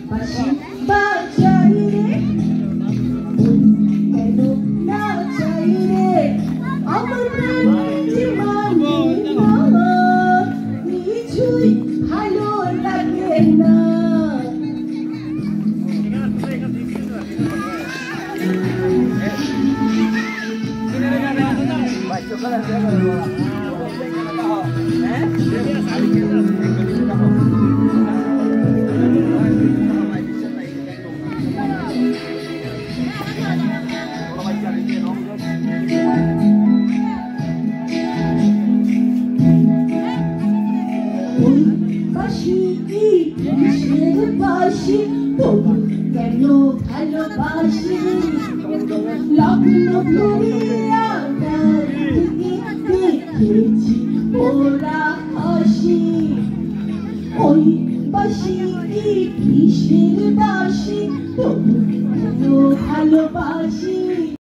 বাঁশি বাজাই রে কেন না চাই রে আমার প্রাণ যে মানে না কিছুই ভালো লাগে না বাঁশি কিসের বাঁশি তবু কেন ভালোবাসি লগ্ন ঘুরিয়া দেখেছি ওরা হাসি ওই বাঁশি কিসের বাঁশি তবু কেন ভালোবাসি